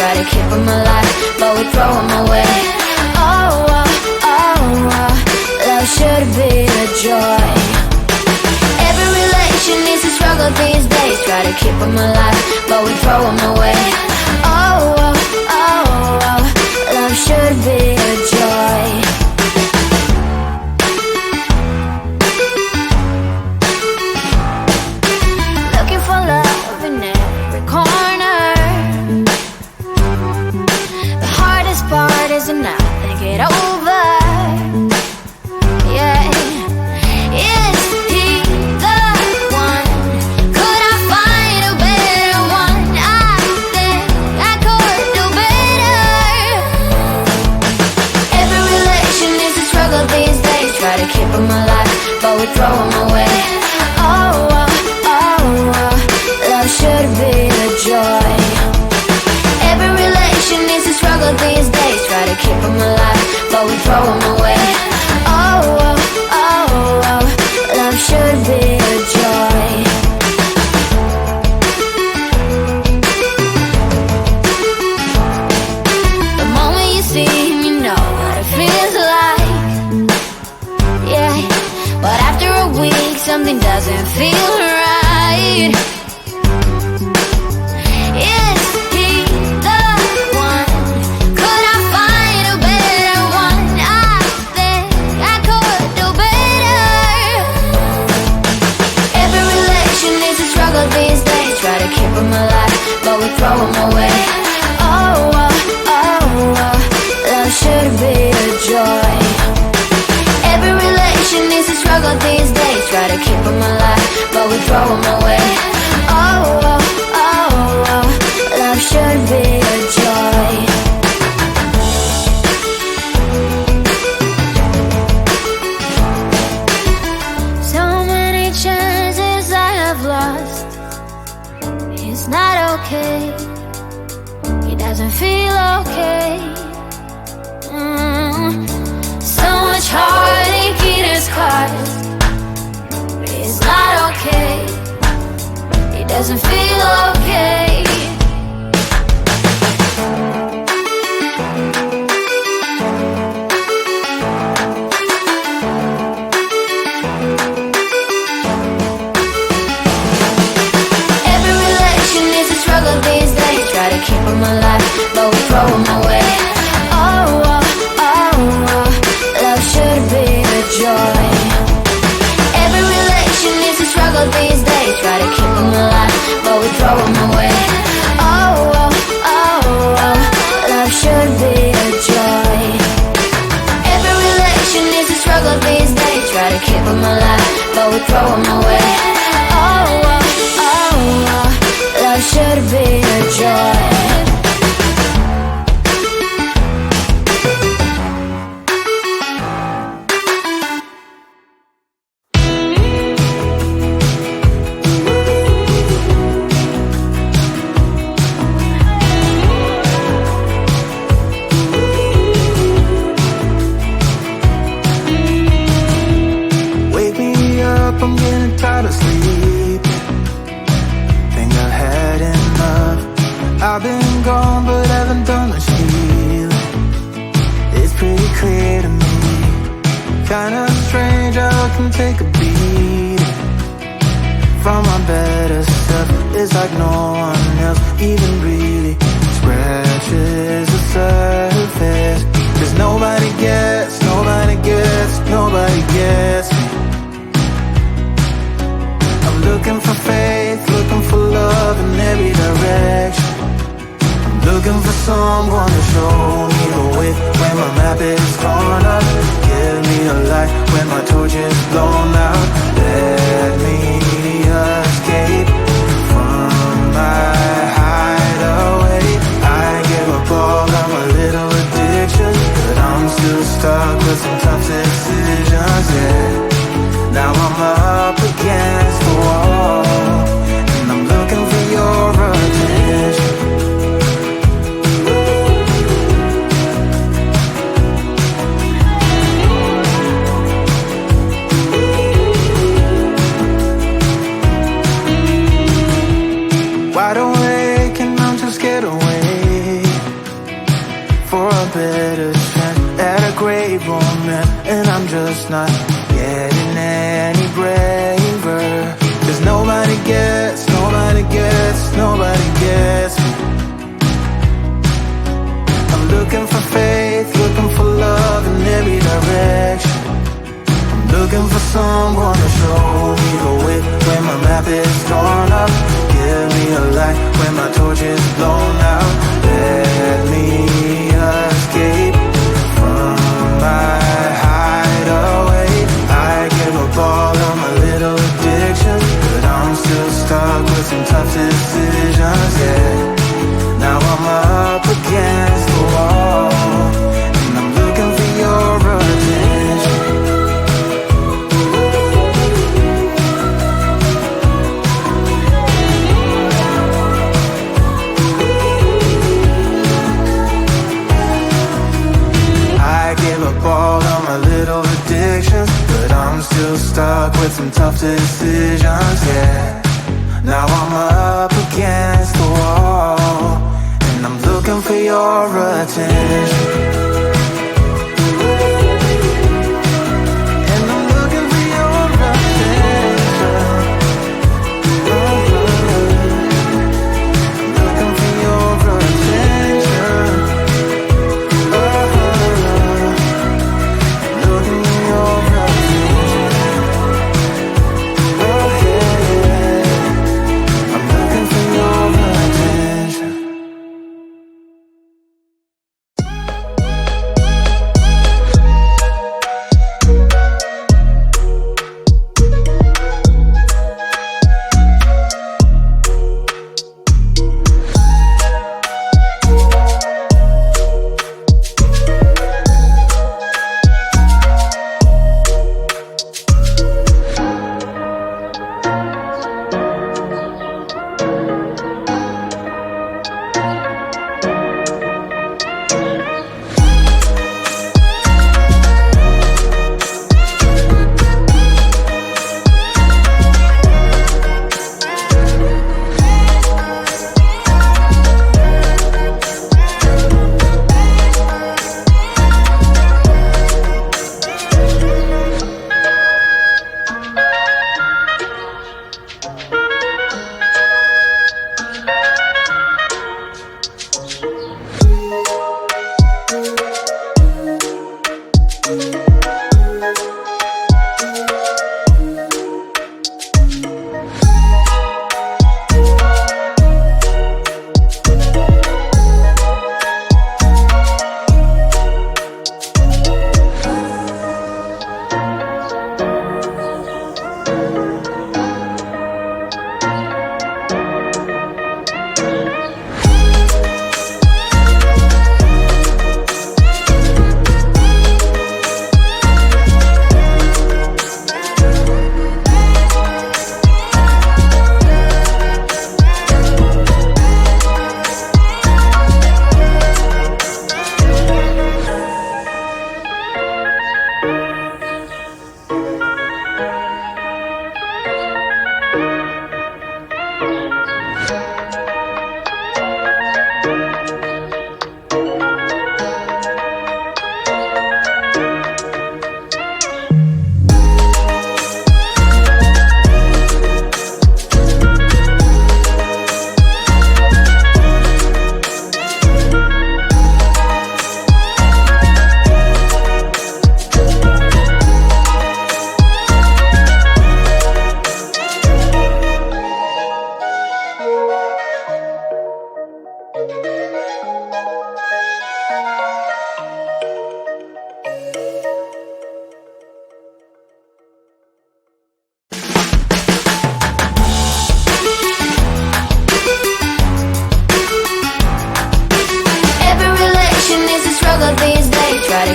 try to keep them alive, but we throw them away. Oh, oh, oh, oh, love should be a joy. Every relation needs a struggle these days, try to keep them alive, but we throw them away. Oh, oh, oh, oh, love should be a joy. Looking for love in every corner. The hardest part is to not think it over. Yeah, is he the one? Could I find a better one? I think I could do better. Every relation is a struggle these days, try to keep them alive, but we throw them away. Oh, oh, oh, oh, love should be a joy. Every relation is a struggle these days, try to keep them alive, but we throw them away. Oh, oh, oh, oh, love should be a joy. The moment you see him, you know what it feels like. Yeah, but after a week, something doesn't feel right. Is he the one? Could I find a better one? I think I could do better. Every relation is a struggle these days, try to keep them alive, but we throw them away. Oh, oh, oh, oh, love should be a joy. Every relation is a struggle these days, try to keep them alive, but we throw them away. Oh, oh, oh, oh, love should be a joy. So many chances I have lost. It's not okay. He doesn't feel okay. So much heartache in his caused. It's not okay. He doesn't feel okay. Every relation is a struggle these days, try to keep them alive, but we throw them away. Oh, oh, oh, oh, love should be a joy. Every relation is a struggle these days, try to keep them alive, but we throw them away. Oh, oh, oh, oh, love should be a joy. Every relation is a struggle these days, try to keep them alive, but we throw them away. Oh, oh, oh, oh, love should be a joy. Wake me up, I'm getting tired of sleep. Think I've had enough. I've been gone, but haven't done much healing. It's pretty clear to me. Kinda strange how I can take a beat from my better self. It's like no one else even really scratches the surface. 'Cause nobody gets, nobody gets, nobody gets me. I'm looking for faith, looking for love in every direction. I'm looking for someone to show me the way when my map is torn up. Give me a light when my torch is blown out. Let me escape from my hideaway. I give up all of my little addictions, but I'm still stuck with some tough decisions, yeah. Now I'm up against the wall, and I'm looking for your attention. Wide awake and I'm too scared away. better chance at a great romance, and I'm just not getting any braver. 'Cause nobody gets me. I'm looking for faith, looking for love in every direction. I'm looking for someone to show me the way when my map is torn up. Give me a light when my torch is blown out. Let me escape from my hideaway. I give up all of my little addictions, but I'm still stuck with some tough decisions, yeah. Now I'm up against the wall, and I'm looking for your attention. I give up all of my little addictions, but I'm still stuck with some tough decisions, yeah. Now I'm up against the wall, and I'm looking for your attention. And I'm looking for your attention. I'm looking for your attention. Looking for your attention. I'm looking for your attention.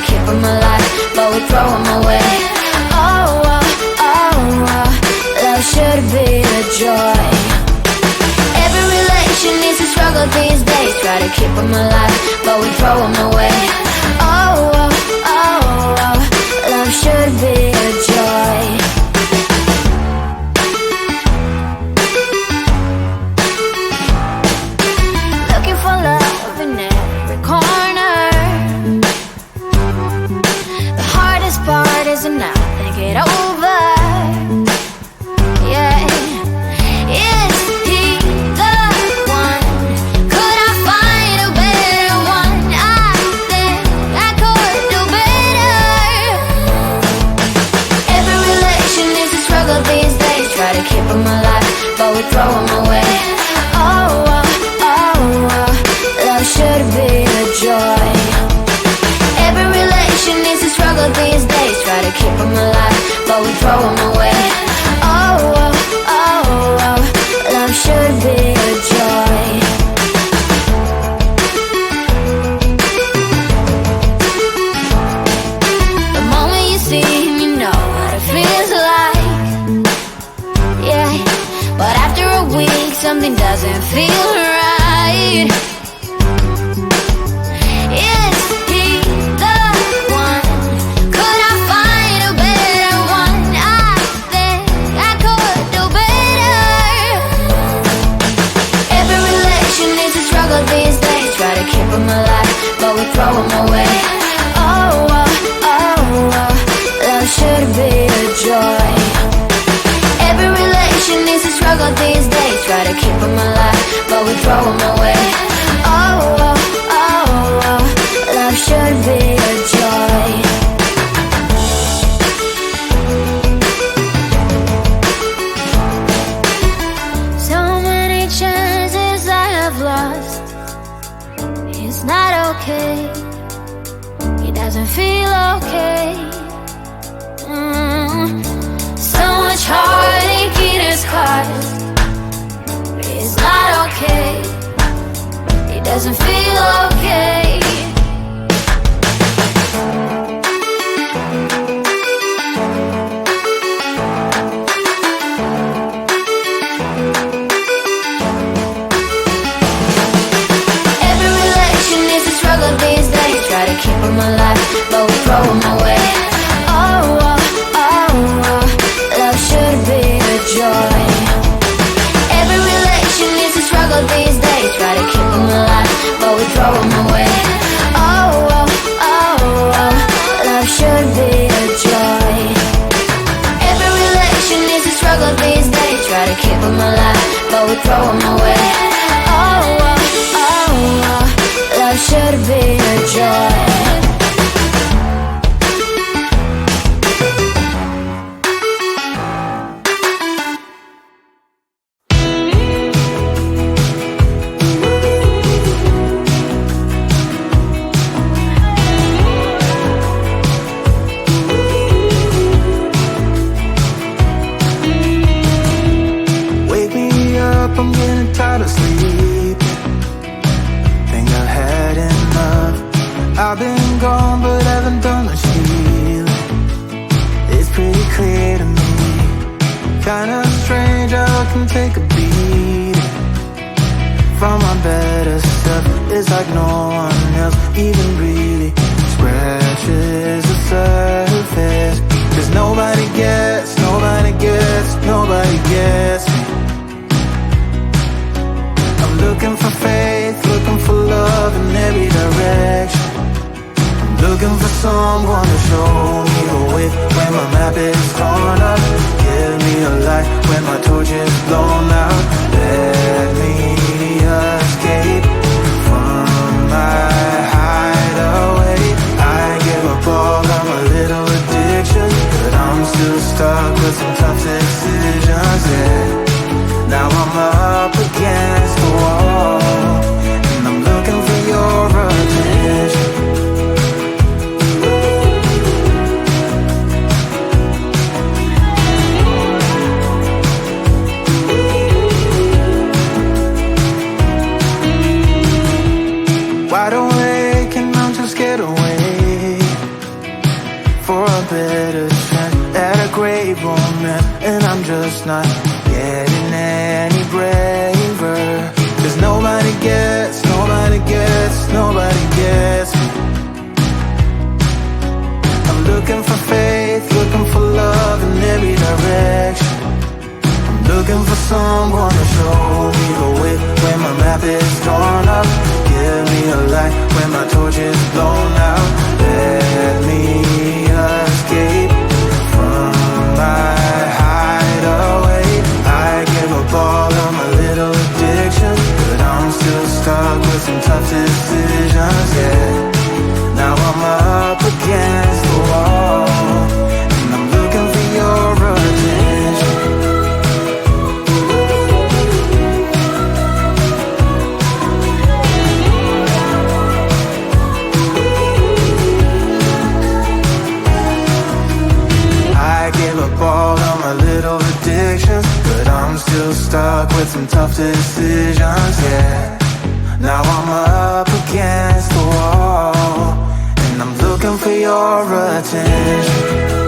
keep them alive, but we throw them away. Oh, oh, oh, oh, love should be a joy. Every relation needs a struggle these days. Try to keep them alive, but we throw them away. Oh, oh, oh, oh, love should be a joy. Looking for love in every corner. weak, something doesn't feel right. Is he the one? Could I find a better one? I think I could do better. Every relation is a struggle these days. Try to keep them alive, but we throw them away. Oh, oh, oh, oh, love should be a joy. Every relation is a struggle these days. Try to keep them alive, but we throw them away. Oh, oh, oh, oh, love should be a joy. So many chances I have lost. It's not okay. It doesn't feel okay. So much heartache it has caused. It's not okay. It doesn't feel okay. Every relation is a struggle these days. Try to keep them alive, but we throw them away. Oh, oh, oh, oh, love should be a joy. Every relation is a struggle these days. Try to keep them alive, but we throw them away. Oh, oh, oh, oh, love should be a joy. Every relation is a struggle these days. Try to keep them alive, but we throw them away. Oh, oh, oh, oh, love should be a joy. Wake me up, I'm getting tired of sleeping. Think I've had enough. I've been gone, but haven't done much healing. It's pretty clear to me. Kinda strange how I can take a beating from my better stuff. It's like no one else even really scratches the surface. 'Cause nobody gets, nobody gets, nobody gets me. I'm looking for faith, looking for love in every direction. I'm looking for someone to show me the way when my map is torn up. Give me a light when my torch is blown out. Let me escape from my hideaway. I give up all of my little addictions, but I'm still stuck with some tough decisions, yeah. Now I'm up against the wall, and I'm looking for your attention. Wide awake and I'm just scared away for a better chance at a great romance, and I'm just not getting any braver. 'Cause nobody gets, nobody gets, nobody gets me. I'm looking for faith, looking for love in every direction. I'm looking for someone to show me the way when my map is torn up. Give me a light when my torch is blown out. Let me escape from my hideaway. I give up all of my little addictions, but I'm still stuck with some tough decisions, yeah. Now I'm up against the wall, and I'm looking for your attention. I give up all of my little addictions, but I'm still stuck with some tough decisions, yeah. Now I'm up against the wall, and I'm looking for your attention.